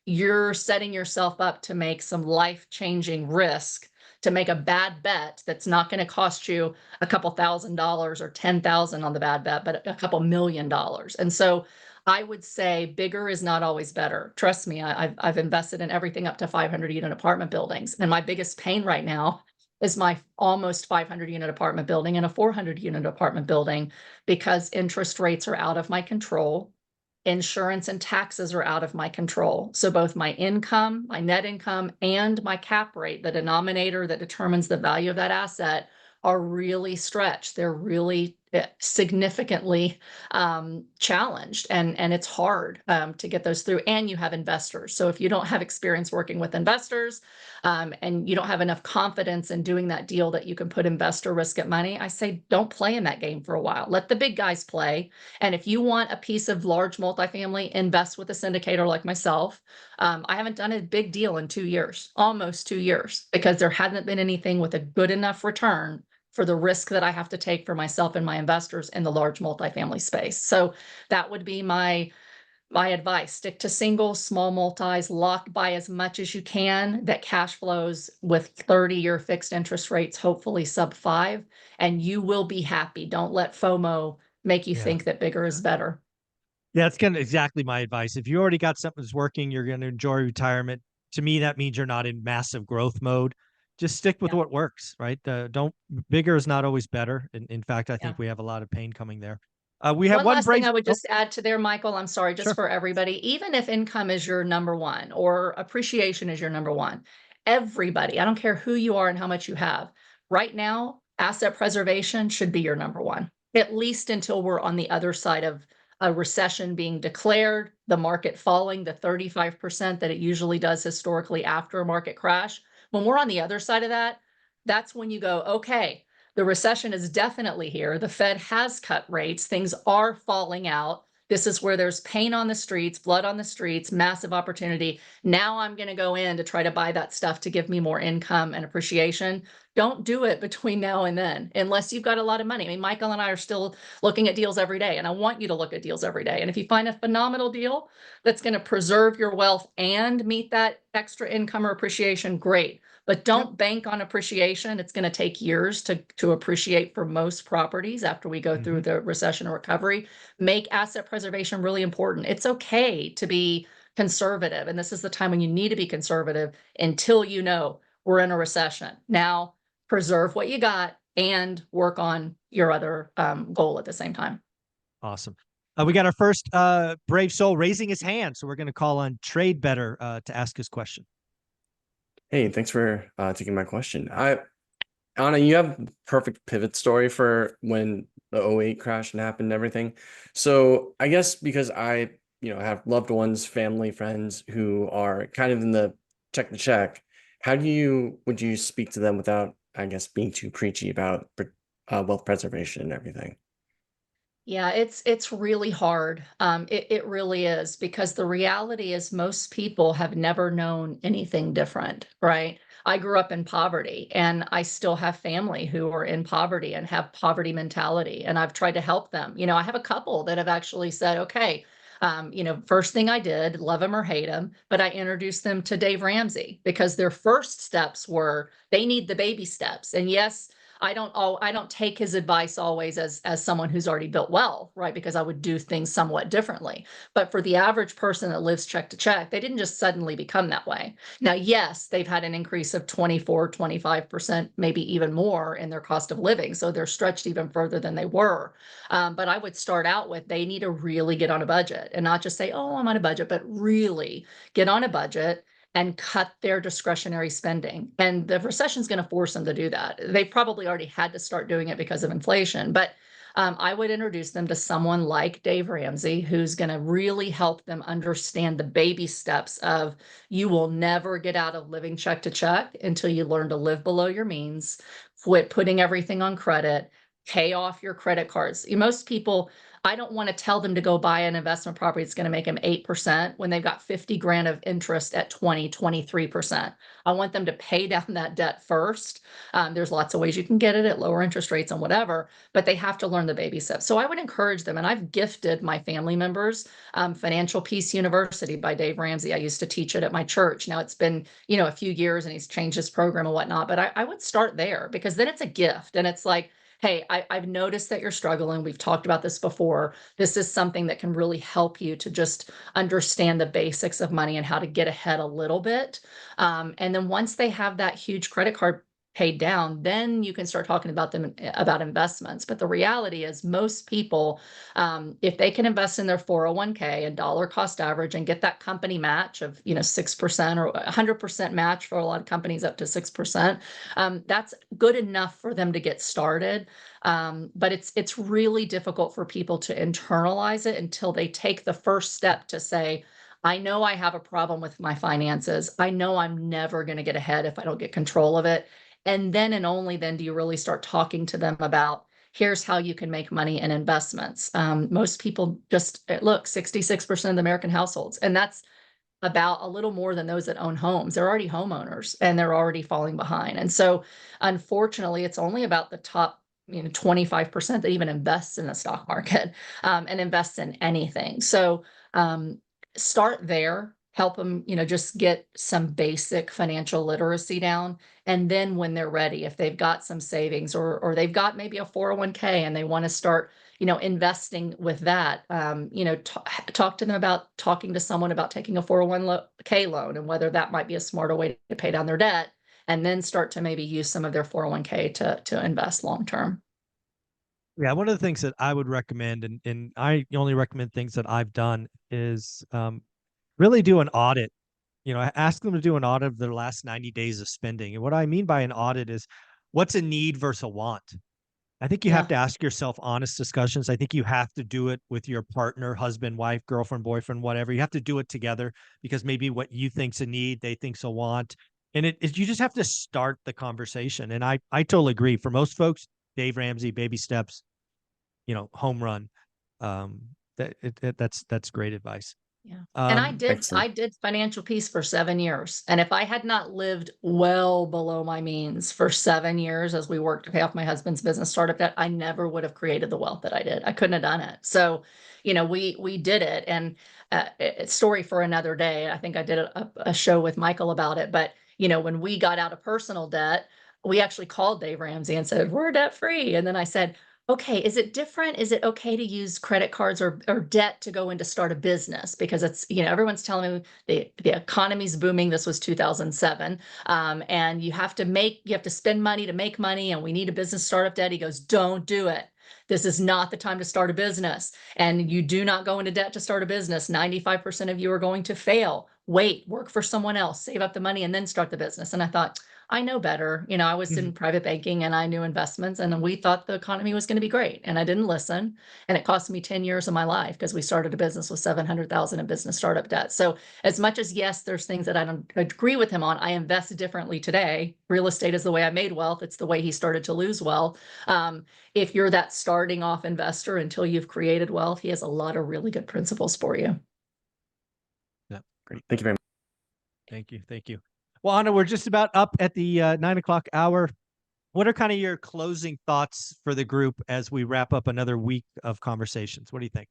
you're setting yourself up to make some life-changing risk, to make a bad bet that's not going to cost you a couple $1,000s or 10,000 on the bad bet, but a couple $1 million. And so I would say bigger is not always better. Trust me, I've invested in everything up to 500-unit apartment buildings. And my biggest pain right now is my almost 500-unit apartment building and a 400-unit apartment building because interest rates are out of my control. Insurance and taxes are out of my control. So both my income, my net income, and my cap rate, the denominator that determines the value of that asset, are really stretched. They're really significantly challenged, and it's hard to get those through. And you have investors. So if you don't have experience working with investors and you don't have enough confidence in doing that deal that you can put investor risk at money, I say don't play in that game for a while. Let the big guys play. And if you want a piece of large multifamily, invest with a syndicator like myself. I haven't done a big deal in 2 years, almost 2 years, because there hasn't been anything with a good enough return for the risk that I have to take for myself and my investors in the large multifamily space. So that would be my advice. Stick to single, small multis, lock by as much as you can that cash flows with 30-year fixed interest rates, hopefully sub 5, and you will be happy. Don't let FOMO make you Yeah. think that bigger is better. Yeah, it's kind of exactly my advice. If you already got something that's working, you're going to enjoy retirement. To me, that means you're not in massive growth mode. Just stick with Yeah, what works, right? Don't bigger is not always better. In fact, I yeah. think we have a lot of pain coming there. We have One one last thing brave. I would Oh, just add to there, Michael, I'm sorry, just sure. for everybody, even if income is your number one or appreciation is your number one, everybody, I don't care who you are and how much you have, right now, asset preservation should be your number one, at least until we're on the other side of a recession being declared, the market falling the 35% that it usually does historically after a market crash. When we're on the other side of that, that's when you go, okay, the recession is definitely here. The Fed has cut rates. Things are falling out. This is where there's pain on the streets, blood on the streets, massive opportunity. Now I'm going to go in to try to buy that stuff to give me more income and appreciation. Don't do it between now and then, unless you've got a lot of money. I mean, Michael and I are still looking at deals every day, and I want you to look at deals every day. And if you find a phenomenal deal that's going to preserve your wealth and meet that extra income or appreciation, great. But Yep. don't bank on appreciation. It's going to take years to appreciate for most properties after we go through Hmm. the recession or recovery. Make asset preservation really important. It's okay to be conservative. And this is the time when you need to be conservative until you know we're in a recession. Now, preserve what you got and work on your other goal at the same time. Awesome. We got our first brave soul raising his hand, so we're going to call on Trade Better to ask his question. Hey, thanks for taking my question. Anna, you have perfect pivot story for when the '08 crash and happened and everything. So I guess because I, have loved ones, family, friends who are kind of in the check to check, would you speak to them without, I guess, being too preachy about wealth preservation and everything? Yeah, it's really hard. It really is because the reality is most people have never known anything different, right? I grew up in poverty and I still have family who are in poverty and have poverty mentality, and I've tried to help them. I have a couple that have actually said, okay, first thing I did, love him or hate him, but I introduced them to Dave Ramsey because their first steps were they need the baby steps. And yes, I don't take his advice always as someone who's already built wealth, right? Because I would do things somewhat differently. But for the average person that lives check to check, they didn't just suddenly become that way. Now, yes, they've had an increase of 24, 25%, maybe even more in their cost of living. So they're stretched even further than they were. But I would start out with they need to really get on a budget and not just say, oh, I'm on a budget, but really get on a budget and cut their discretionary spending. And the recession is going to force them to do that. They probably already had to start doing it because of inflation, but I would introduce them to someone like Dave Ramsey, who's going to really help them understand the baby steps of you will never get out of living check to check until you learn to live below your means, quit putting everything on credit, pay off your credit cards. Most people, I don't want to tell them to go buy an investment property that's going to make them 8% when they've got 50 grand of interest at 20, 23%. I want them to pay down that debt first. There's lots of ways you can get it at lower interest rates and whatever, but they have to learn the baby steps. So I would encourage them, and I've gifted my family members Financial Peace University by Dave Ramsey. I used to teach it at my church. Now it's been, a few years and he's changed his program and whatnot, but I would start there because then it's a gift and it's like, hey, I've noticed that you're struggling. We've talked about this before. This is something that can really help you to just understand the basics of money and how to get ahead a little bit. And then once they have that huge credit card paid down, then you can start talking about them about investments. But the reality is most people, if they can invest in their 401k and dollar cost average and get that company match of 6% or 100% match for a lot of companies up to 6%, that's good enough for them to get started. But it's really difficult for people to internalize it until they take the first step to say, I know I have a problem with my finances. I know I'm never going to get ahead if I don't get control of it. And then and only then do you really start talking to them about here's how you can make money in investments. Most people just look 66% of the American households, and that's about a little more than those that own homes. They're already homeowners and they're already falling behind. And so unfortunately, it's only about the top 25% that even invests in the stock market and invests in anything. So start there, help them, just get some basic financial literacy down. And then when they're ready, if they've got some savings or they've got maybe a 401k and they want to start investing with that. Talk to them about talking to someone about taking a 401k loan and whether that might be a smarter way to pay down their debt, and then start to maybe use some of their 401k to invest long term. Yeah, one of the things that I would recommend, and I only recommend things that I've done, is really do an audit. Ask them to do an audit of their last 90 days of spending. And what I mean by an audit is what's a need versus a want. I think you have to ask yourself honest discussions. I think you have to do it with your partner, husband, wife, girlfriend, boyfriend, whatever. You have to do it together, because maybe what you think's a need, they think's a want. And you just have to start the conversation. And I totally agree. For most folks, Dave Ramsey, baby steps, home run. That's great advice. Yeah. And I Excellent. did financial peace for 7 years. And if I had not lived well below my means for 7 years as we worked to pay off my husband's business startup debt, I never would have created the wealth that I did. I couldn't have done it. So, we did it. And it's story for another day. I think I did a show with Michael about it. But, when we got out of personal debt, we actually called Dave Ramsey and said, we're debt free. And then I said, okay, is it different? Is it okay to use credit cards or debt to go in to start a business? Because it's, everyone's telling me the economy's booming. This was 2007. And you have to spend money to make money, and we need a business startup debt. He goes, don't do it. This is not the time to start a business. And you do not go into debt to start a business. 95% of you are going to fail. Wait, work for someone else, save up the money, and then start the business. And I thought, I know better. I was in private banking and I knew investments, and we thought the economy was going to be great. And I didn't listen. And it cost me 10 years of my life because we started a business with 700,000 in business startup debt. So as much as, yes, there's things that I don't agree with him on, I invest differently today. Real estate is the way I made wealth. It's the way he started to lose wealth. If you're that starting off investor until you've created wealth, he has a lot of really good principles for you. Yeah. Great. Thank you very much. Thank you. Well, Anna, we're just about up at the 9:00 hour. What are kind of your closing thoughts for the group as we wrap up another week of conversations? What do you think?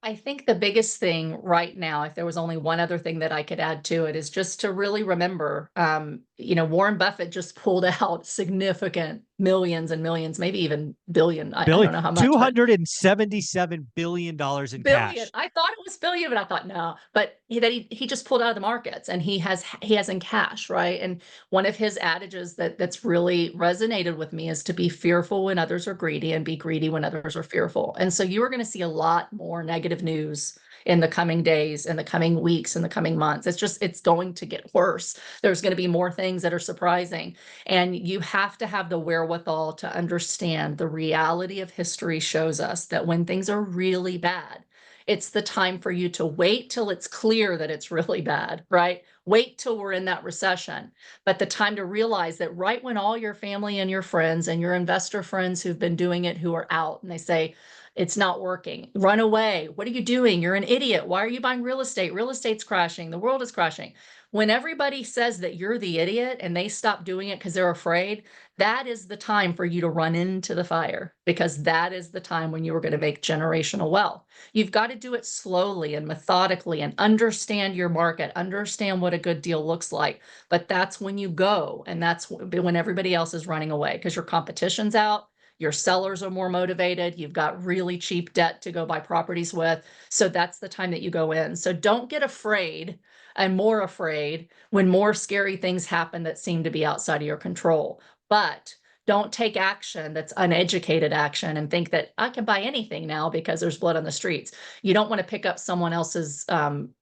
I think the biggest thing right now, if there was only one other thing that I could add to it, is just to really remember, Warren Buffett just pulled out significant millions and millions, maybe even billion. I don't know how much. $277 billion in cash. I thought it was billion, but I thought no. But he just pulled out of the markets, and he has in cash, right? And one of his adages that's really resonated with me is to be fearful when others are greedy and be greedy when others are fearful. And so you are going to see a lot more negative news in the coming days, in the coming weeks, in the coming months. It's going to get worse. There's going to be more things that are surprising. And you have to have the wherewithal to understand the reality of history shows us that when things are really bad, it's the time for you to wait till it's clear that it's really bad, right? Wait till we're in that recession. But the time to realize that right when all your family and your friends and your investor friends who've been doing it, who are out, and they say, it's not working. Run away. What are you doing? You're an idiot. Why are you buying real estate? Real estate's crashing. The world is crashing. When everybody says that you're the idiot and they stop doing it because they're afraid, that is the time for you to run into the fire, because that is the time when you are going to make generational wealth. You've got to do it slowly and methodically and understand your market, understand what a good deal looks like. But that's when you go, and that's when everybody else is running away because your competition's out. Your sellers are more motivated. You've got really cheap debt to go buy properties with. So that's the time that you go in. So don't get afraid and more afraid when more scary things happen that seem to be outside of your control. But don't take action that's uneducated action and think that I can buy anything now because there's blood on the streets. You don't want to pick up someone else's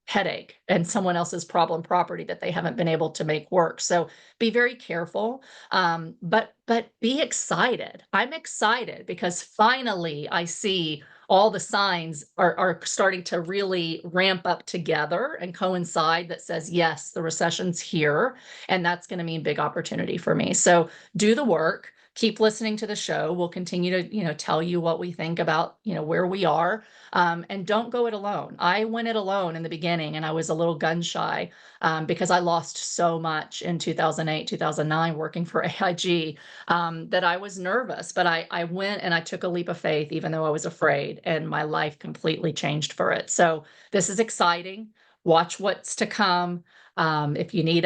headache and someone else's problem property that they haven't been able to make work. So be very careful, but be excited. I'm excited because finally I see all the signs are starting to really ramp up together and coincide that says, yes, the recession's here, and that's going to mean big opportunity for me. So do the work. Keep listening to the show. We'll continue to, tell you what we think about, where we are, and don't go it alone. I went it alone in the beginning, and I was a little gun shy because I lost so much in 2008, 2009 working for AIG that I was nervous. But I went and I took a leap of faith, even though I was afraid, and my life completely changed for it. So this is exciting. Watch what's to come. If you need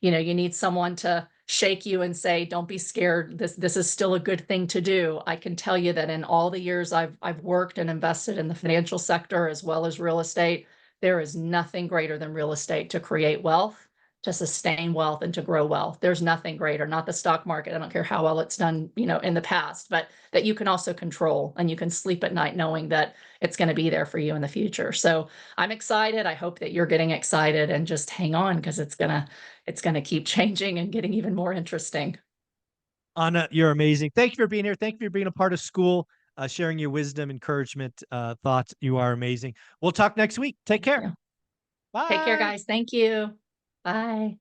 you need someone to shake you and say, don't be scared. This is still a good thing to do. I can tell you that in all the years I've worked and invested in the financial sector as well as real estate, there is nothing greater than real estate to create wealth, to sustain wealth, and to grow wealth. There's nothing greater, not the stock market. I don't care how well it's done, in the past, but that you can also control, and you can sleep at night knowing that it's going to be there for you in the future. So I'm excited. I hope that you're getting excited, and just hang on, because it's gonna keep changing and getting even more interesting. Anna, you're amazing. Thank you for being here. Thank you for being a part of school, sharing your wisdom, encouragement, thoughts. You are amazing. We'll talk next week. Take care. Yeah. Bye. Take care, guys. Thank you. Bye.